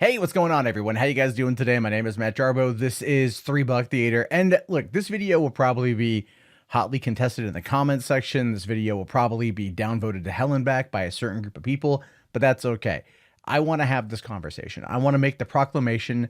Hey, what's going on, everyone? How you guys doing today? My name is Matt Jarbo. This is $3 Theater, and look, this video will probably be hotly contested in the comments section. This video will probably be downvoted to hell and back by a certain group of people, but that's okay. I want to have this conversation. I want to make the proclamation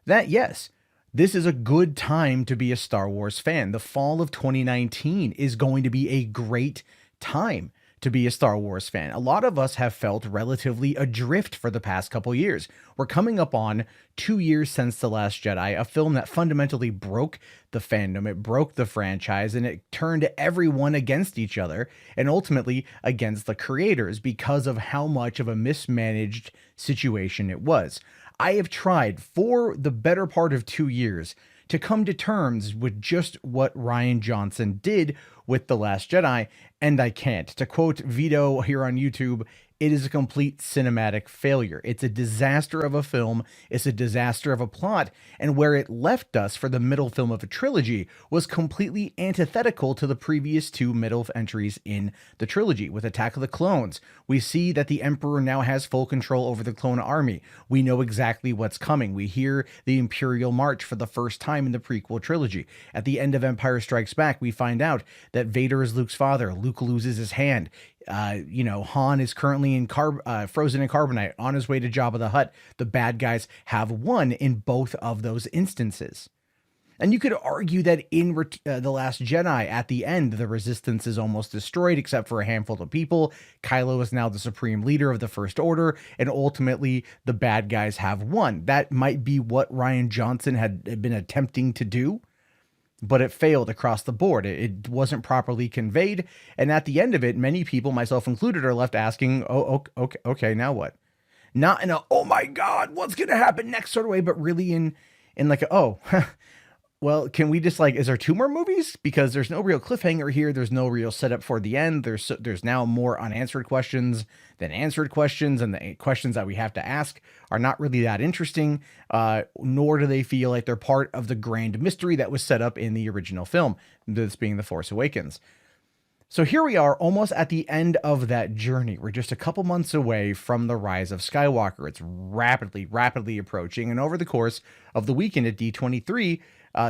that yes, this is a good time to be a Star Wars fan. The fall of 2019 is going to be a great time to be a Star Wars fan. A lot of us have felt relatively adrift for the past couple years. We're coming up on 2 years since The Last Jedi, a film that fundamentally broke the fandom, it broke the franchise, and it turned everyone against each other and ultimately against the creators because of how much of a mismanaged situation it was. I have tried for the better part of 2 years to come to terms with just what Rian Johnson did with The Last Jedi, and I can't. To quote Vito here on YouTube, it is a complete cinematic failure. It's a disaster of a film. It's a disaster of a plot. And where it left us for the middle film of a trilogy was completely antithetical to the previous two middle entries in the trilogy. With Attack of the Clones, we see that the Emperor now has full control over the clone army. We know exactly what's coming. We hear the Imperial March for the first time in the prequel trilogy. At the end of Empire Strikes Back, we find out that Vader is Luke's father. Luke loses his hand. Han is currently in frozen in carbonite on his way to Jabba the Hutt. The bad guys have won in both of those instances. And you could argue that in The Last Jedi, at the end, the Resistance is almost destroyed except for a handful of people. Kylo is now the supreme leader of the First Order, and ultimately the bad guys have won. That might be what Rian Johnson had been attempting to do, but it failed across the board. It wasn't properly conveyed. And at the end of it, many people, myself included, are left asking, oh, okay, now what? Not in a, oh my God, what's going to happen next sort of way, but really in like, well, can we just is there 2 more movies? Because there's no real cliffhanger here. There's no real setup for the end. There's now more unanswered questions than answered questions. And the questions that we have to ask are not really that interesting, nor do they feel like they're part of the grand mystery that was set up in the original film, this being The Force Awakens. So here we are almost at the end of that journey. We're just a couple months away from the Rise of Skywalker. It's rapidly approaching. And over the course of the weekend at D23,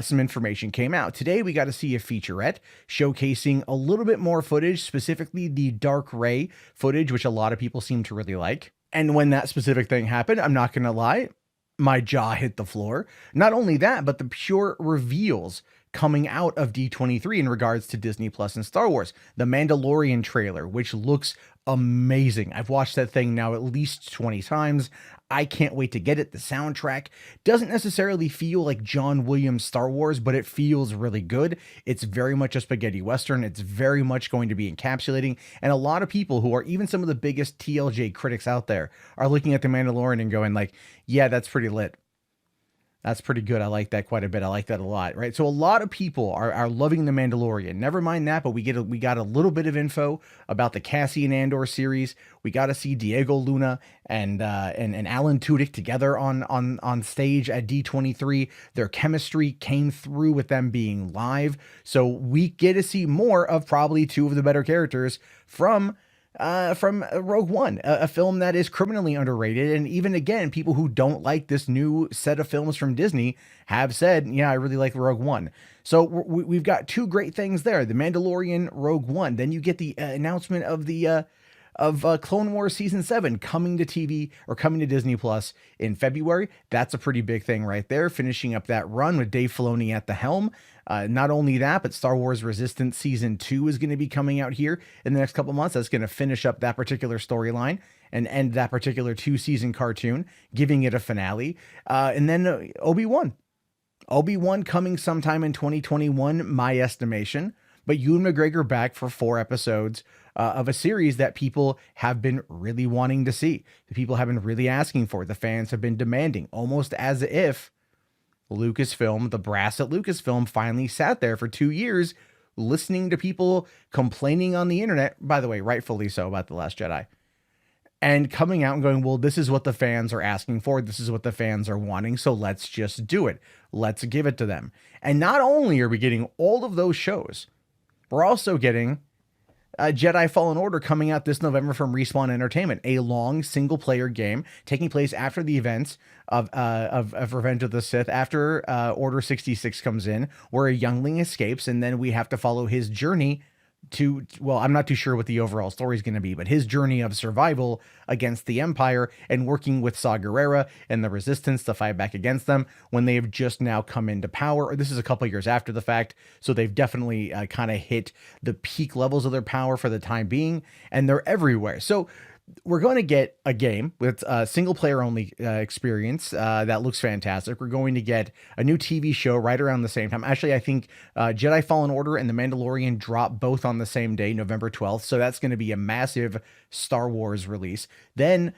some information came out. Today, we got to see a featurette showcasing a little bit more footage, specifically the Dark Ray footage, which a lot of people seem to really like. And when that specific thing happened, I'm not going to lie, my jaw hit the floor. Not only that, but the pure reveals coming out of D23 in regards to Disney Plus and Star Wars. The Mandalorian trailer, which looks amazing. I've watched that thing now at least 20 times. I can't wait to get it. The soundtrack doesn't necessarily feel like John Williams' Star Wars, but it feels really good. It's very much a spaghetti western. It's very much going to be encapsulating. And a lot of people who are even some of the biggest TLJ critics out there are looking at The Mandalorian and going like, yeah, that's pretty lit. That's pretty good. I like that quite a bit. I like that a lot, right? So a lot of people are loving The Mandalorian. Never mind that, but we got a little bit of info about the Cassian Andor series. We got to see Diego Luna and Alan Tudyk together on stage at D23. Their chemistry came through with them being live. So we get to see more of probably 2 of the better characters from Rogue One, a film that is criminally underrated. And even again, people who don't like this new set of films from Disney have said, yeah, I really like Rogue One. So we've got 2 great things there, The Mandalorian, Rogue One. Then you get the announcement of the Clone Wars Season 7 coming to TV or coming to Disney Plus in February. That's a pretty big thing right there, finishing up that run with Dave Filoni at the helm. Not only that, but Star Wars Resistance Season 2 is going to be coming out here in the next couple months. That's going to finish up that particular storyline and end that particular 2-season cartoon, giving it a finale. And then Obi-Wan coming sometime in 2021, my estimation. But Ewan McGregor back for 4 episodes of a series that people have been really wanting to see. The people have been really asking for. The fans have been demanding, almost as if Lucasfilm, the brass at Lucasfilm, finally sat there for 2 years listening to people complaining on the internet, by the way, rightfully so, about The Last Jedi, and coming out and going, well, this is what the fans are asking for. This is what the fans are wanting. So let's just do it. Let's give it to them. And not only are we getting all of those shows, we're also getting Jedi Fallen Order coming out this November from Respawn Entertainment, a long single-player game taking place after the events of Revenge of the Sith, after Order 66 comes in, where a youngling escapes, and then we have to follow his journey to, well, I'm not too sure what the overall story is going to be, but his journey of survival against the Empire and working with Saw Gerrera and the Resistance to fight back against them when they've just now come into power. Or this is a couple years after the fact, so they've definitely kind of hit the peak levels of their power for the time being, and they're everywhere. So we're going to get a game with a single player only experience that looks fantastic. We're going to get a new TV show right around the same time. Actually, I think Jedi Fallen Order and The Mandalorian drop both on the same day, November 12th. So that's going to be a massive Star Wars release. Then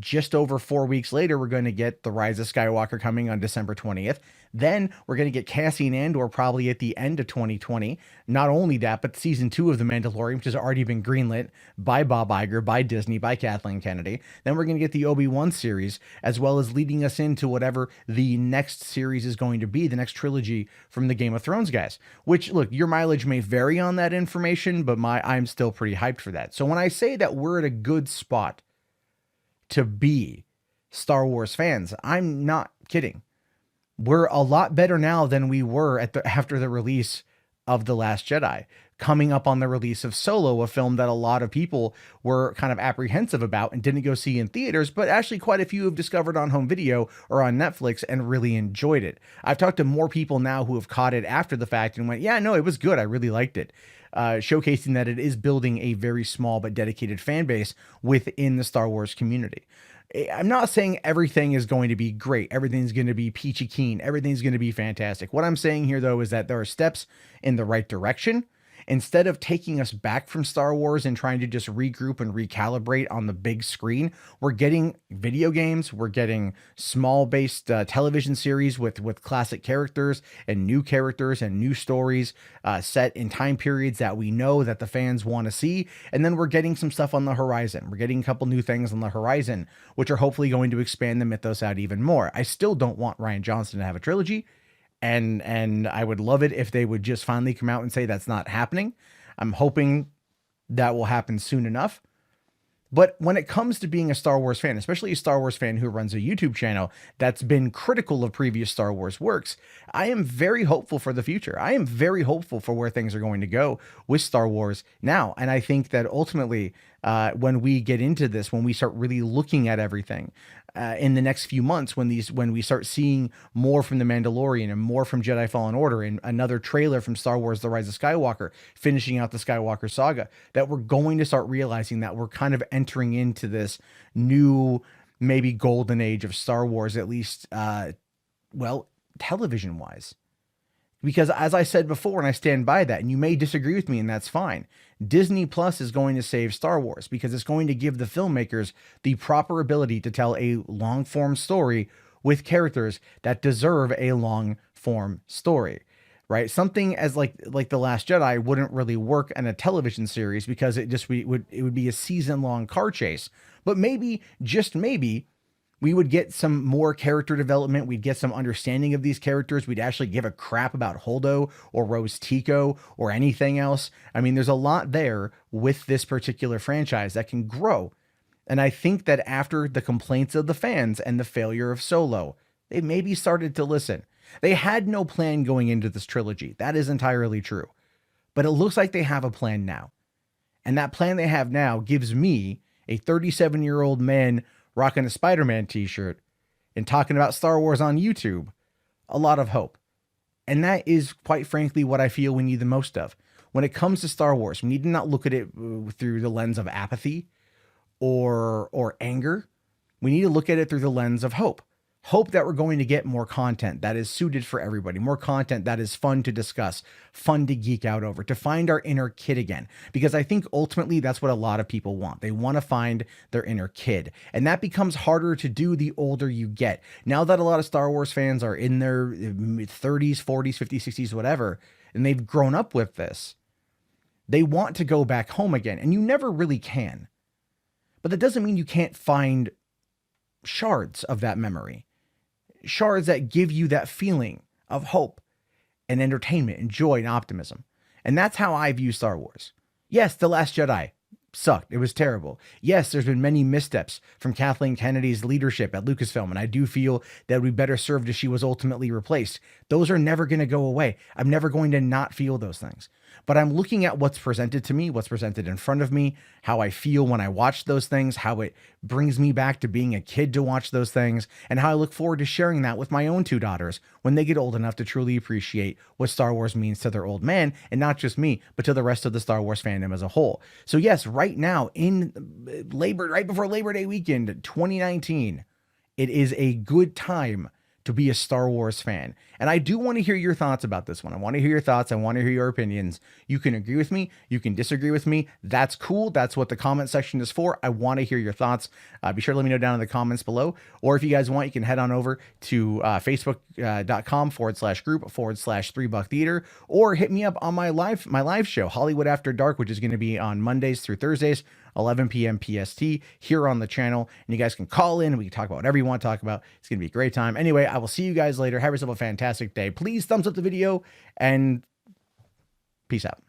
just over 4 weeks later, we're going to get The Rise of Skywalker coming on December 20th. Then we're going to get Cassian Andor probably at the end of 2020. Not only that, but season 2 of The Mandalorian, which has already been greenlit by Bob Iger, by Disney, by Kathleen Kennedy. Then we're going to get the Obi-Wan series, as well as leading us into whatever the next series is going to be, the next trilogy from the Game of Thrones guys. Which, look, your mileage may vary on that information, but I'm still pretty hyped for that. So when I say that we're at a good spot to be Star Wars fans, I'm not kidding. We're a lot better now than we were after the release of The Last Jedi, coming up on the release of Solo, a film that a lot of people were kind of apprehensive about and didn't go see in theaters, but actually quite a few have discovered on home video or on Netflix and really enjoyed it. I've talked to more people now who have caught it after the fact and went, yeah, no, it was good. I really liked it. Showcasing that it is building a very small but dedicated fan base within the Star Wars community. I'm not saying everything is going to be great. Everything's going to be peachy keen. Everything's going to be fantastic. What I'm saying here, though, is that there are steps in the right direction. Instead of taking us back from Star Wars and trying to just regroup and recalibrate on the big screen, we're getting video games, we're getting small-based television series with classic characters and new stories set in time periods that we know that the fans want to see, and then we're getting some stuff on the horizon. We're getting a couple new things on the horizon, which are hopefully going to expand the mythos out even more. I still don't want Rian Johnson to have a trilogy. And I would love it if they would just finally come out and say that's not happening. I'm hoping that will happen soon enough. But when it comes to being a Star Wars fan, especially a Star Wars fan who runs a YouTube channel that's been critical of previous Star Wars works, I am very hopeful for the future. I am very hopeful for where things are going to go with Star Wars now. And I think that ultimately, when we get into this, when we start really looking at everything, in the next few months, when we start seeing more from The Mandalorian and more from Jedi Fallen Order and another trailer from Star Wars The Rise of Skywalker, finishing out the Skywalker saga, that we're going to start realizing that we're kind of entering into this new, maybe golden age of Star Wars, at least, well, television-wise. Because as I said before, and I stand by that, and you may disagree with me, and that's fine, Disney Plus is going to save Star Wars because it's going to give the filmmakers the proper ability to tell a long-form story with characters that deserve a long-form story, right? Something as like The Last Jedi wouldn't really work in a television series because it would be a season-long car chase. But maybe, just maybe, we would get some more character development. We'd get some understanding of these characters. We'd actually give a crap about Holdo or Rose Tico or anything else. I mean, there's a lot there with this particular franchise that can grow. And I think that after the complaints of the fans and the failure of Solo, they maybe started to listen. They had no plan going into this trilogy. That is entirely true. But it looks like they have a plan now. And that plan they have now gives me, a 37-year-old man rocking a Spider-Man t-shirt and talking about Star Wars on YouTube, a lot of hope. And that is, quite frankly, what I feel we need the most of. When it comes to Star Wars, we need to not look at it through the lens of apathy or anger. We need to look at it through the lens of hope. Hope that we're going to get more content that is suited for everybody, more content that is fun to discuss, fun to geek out over, to find our inner kid again. Because I think ultimately that's what a lot of people want. They want to find their inner kid. And that becomes harder to do the older you get. Now that a lot of Star Wars fans are in their 30s, 40s, 50s, 60s, whatever, and they've grown up with this, they want to go back home again. And you never really can. But that doesn't mean you can't find shards of that memory. Shards that give you that feeling of hope and entertainment and joy and optimism. And that's how I view Star Wars. Yes, The Last Jedi sucked. It was terrible. Yes, there's been many missteps from Kathleen Kennedy's leadership at Lucasfilm, and I do feel that we better served if she was ultimately replaced. Those are never going to go away. I'm never going to not feel those things. But I'm looking at what's presented to me, what's presented in front of me, how I feel when I watch those things, how it brings me back to being a kid to watch those things, and how I look forward to sharing that with my own two daughters when they get old enough to truly appreciate what Star Wars means to their old man, and not just me, but to the rest of the Star Wars fandom as a whole. So yes, right now in right before Labor Day weekend, 2019, it is a good time to be a Star Wars fan. And I do want to hear your thoughts about this one. I want to hear your thoughts. I want to hear your opinions. You can agree with me. You can disagree with me. That's cool. That's what the comment section is for. I want to hear your thoughts. Be sure to let me know down in the comments below. Or if you guys want, you can head on over to facebook.com/group/3buck theater, or hit me up on my live show, Hollywood After Dark, which is going to be on Mondays through Thursdays, 11 p.m. PST here on the channel. And you guys can call in and we can talk about whatever you want to talk about. It's going to be a great time. Anyway, I will see you guys later. Have yourself a fantastic day. Please thumbs up the video and peace out.